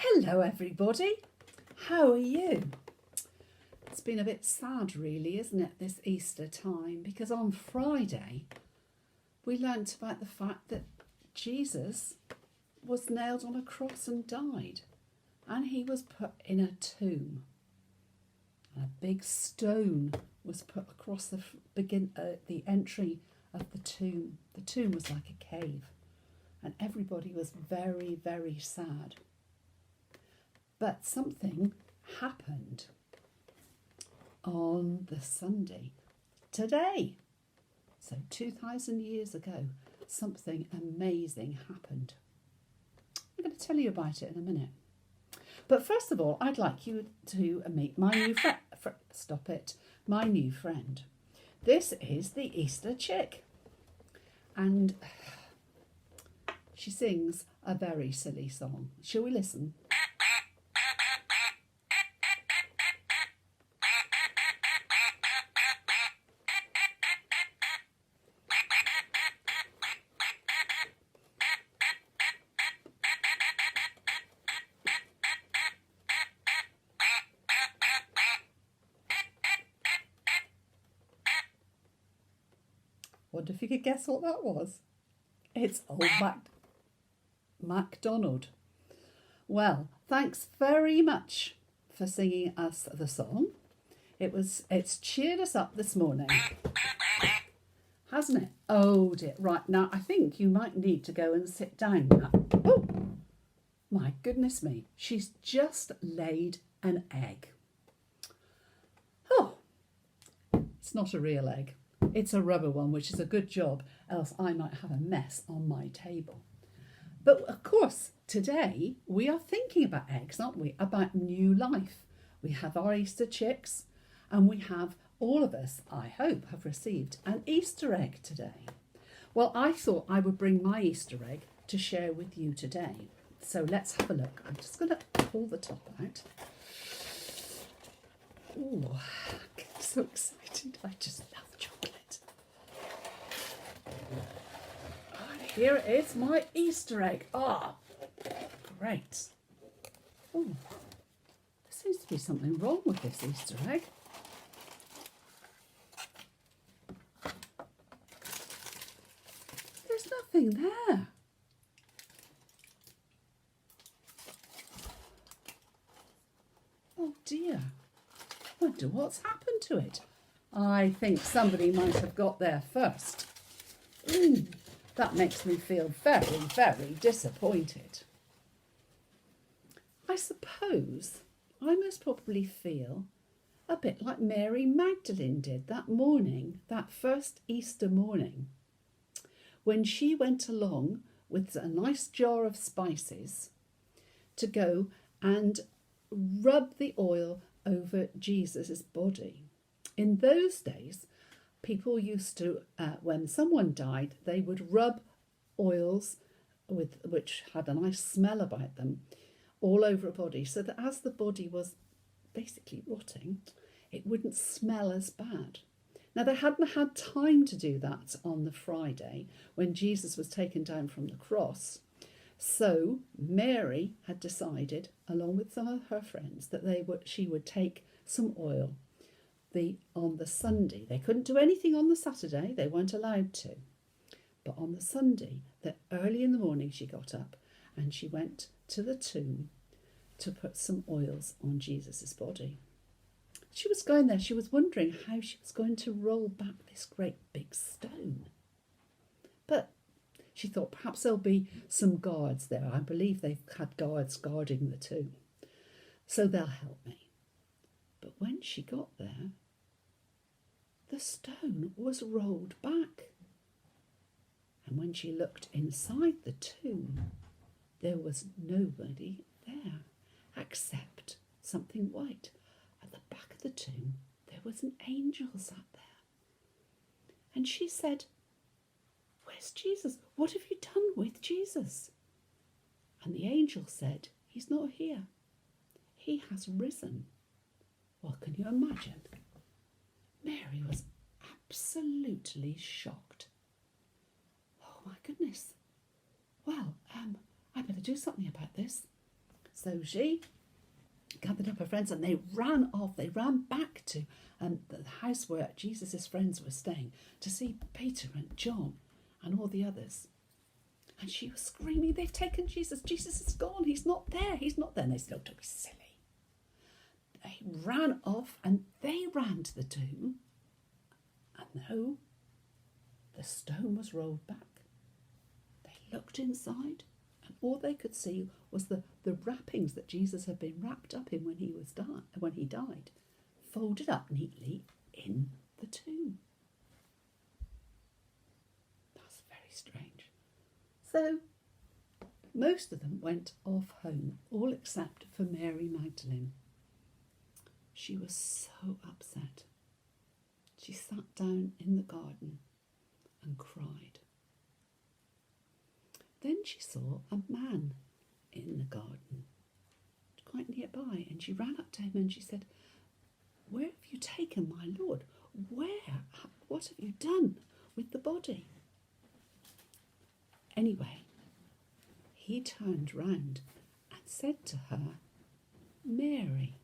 Hello everybody, how are you? It's been a bit sad really, isn't it, this Easter time, because on Friday we learnt about the fact that Jesus was nailed on a cross and died, and he was put in a tomb. And a big stone was put across the entry of the tomb. The tomb was like a cave, and everybody was very, very sad. But something happened on the Sunday, today. So 2,000 years ago, something amazing happened. I'm going to tell you about it in a minute. But first of all, I'd like you to meet my new friend. My new friend. This is the Easter chick. And she sings a very silly song. Shall we listen? Wonder if you could guess what that was. It's old MacDonald. Well, thanks very much for singing us the song. It's cheered us up this morning, hasn't it? Oh dear. Right, now I think you might need to go and sit down now. Oh, my goodness me. She's just laid an egg. Oh, it's not a real egg. It's a rubber one, which is a good job, else I might have a mess on my table. But of course, today we are thinking about eggs, aren't we? About new life. We have our Easter chicks, and we have, all of us, I hope, have received an Easter egg today. Well, I thought I would bring my Easter egg to share with you today. So let's have a look. I'm just going to pull the top out. Oh, I'm so excited. I just love chocolate. And here it is, my Easter egg. Ah, great. Oh, there seems to be something wrong with this Easter egg. There's nothing there. Oh dear. Wonder what's happened to it. I think somebody might have got there first. That makes me feel very, very disappointed. I suppose I most probably feel a bit like Mary Magdalene did that morning, that first Easter morning, when she went along with a nice jar of spices to go and rub the oil over Jesus' body. In those days, people used to, when someone died, they would rub oils which had a nice smell about them all over a body, so that as the body was basically rotting, it wouldn't smell as bad. Now, they hadn't had time to do that on the Friday when Jesus was taken down from the cross. So Mary had decided, along with some of her friends, that she would take some oil on the Sunday. They couldn't do anything on the Saturday, they weren't allowed to. But on the Sunday, that early in the morning, she got up and she went to the tomb to put some oils on Jesus' body. She was going there, she was wondering how she was going to roll back this great big stone. But she thought perhaps there'll be some guards there. I believe they've had guards guarding the tomb, so they'll help me. But when she got there, the stone was rolled back. And when she looked inside the tomb, there was nobody there except something white. At the back of the tomb, there was an angel sat there. And she said, "Where's Jesus? What have you done with Jesus?" And the angel said, "He's not here. He has risen." Well, can you imagine? Mary was absolutely shocked. Oh my goodness. Well, I better do something about this. So she gathered up her friends and they ran off. They ran back to the house where Jesus' friends were staying to see Peter and John and all the others. And she was screaming, they've taken Jesus. Jesus is gone. He's not there. He's not there. And they said, oh, don't be silly. They ran off and they ran to the tomb. And no, the stone was rolled back. They looked inside and all they could see was the wrappings that Jesus had been wrapped up in when he died, folded up neatly in the tomb. That's very strange. So most of them went off home, all except for Mary Magdalene. She was so upset. She sat down in the garden and cried. Then she saw a man in the garden, quite nearby, and she ran up to him and she said, where have you taken my Lord? Where? What have you done with the body? Anyway, he turned round and said to her, Mary.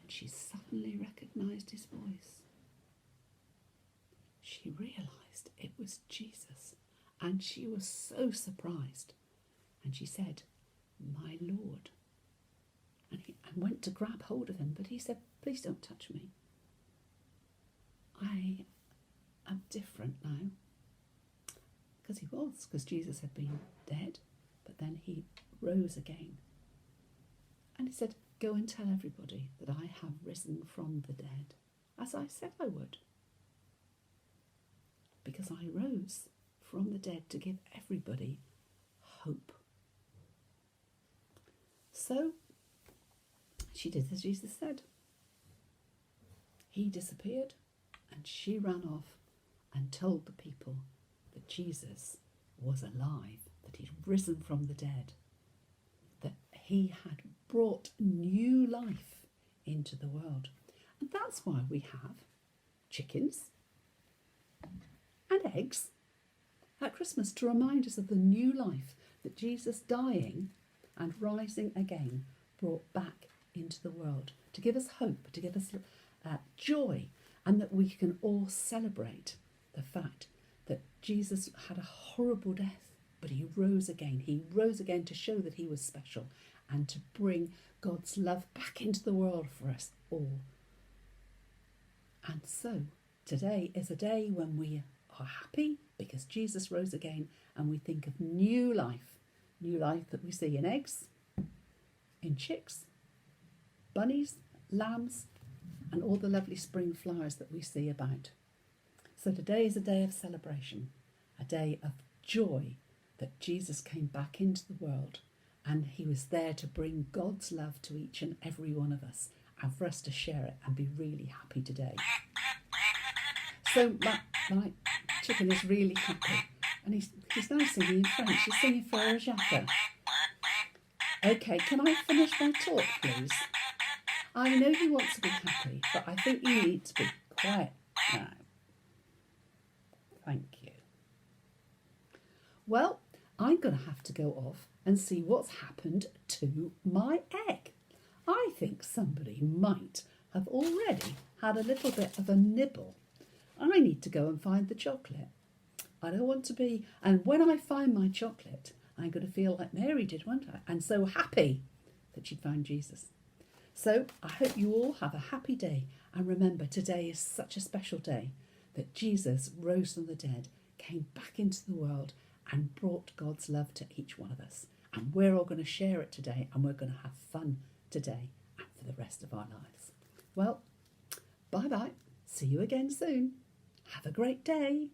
And she suddenly recognised his voice. She realised it was Jesus, and she was so surprised. And she said, my Lord. And went to grab hold of him, but he said, please don't touch me. I am different now. Because Jesus had been dead, but then he rose again. And he said, go and tell everybody that I have risen from the dead, as I said I would. Because I rose from the dead to give everybody hope. So she did as Jesus said. He disappeared and she ran off and told the people that Jesus was alive, that he'd risen from the dead, that he had brought new life into the world. And that's why we have chickens and eggs at Christmas, to remind us of the new life that Jesus dying and rising again brought back into the world, to give us hope, to give us joy, and that we can all celebrate the fact that Jesus had a horrible death, but he rose again. He rose again to show that he was special and to bring God's love back into the world for us all. And so today is a day when we are happy because Jesus rose again, and we think of new life that we see in eggs, in chicks, bunnies, lambs, and all the lovely spring flowers that we see about. So today is a day of celebration, a day of joy that Jesus came back into the world and he was there to bring God's love to each and every one of us and for us to share it and be really happy today. So my chicken is really happy and he's now singing in French. He's singing Frère Jacques. Okay, can I finish my talk, please? I know you want to be happy, but I think you need to be quiet now. Thank you. Well, I'm going to have to go off and see what's happened to my egg. I think somebody might have already had a little bit of a nibble. I need to go and find the chocolate. I don't want to be, and when I find my chocolate, I'm going to feel like Mary did, won't I? And so happy that she'd found Jesus. So I hope you all have a happy day. And remember, today is such a special day that Jesus rose from the dead, came back into the world and brought God's love to each one of us. And we're all going to share it today, and we're going to have fun today and for the rest of our lives. Well, bye-bye. See you again soon. Have a great day.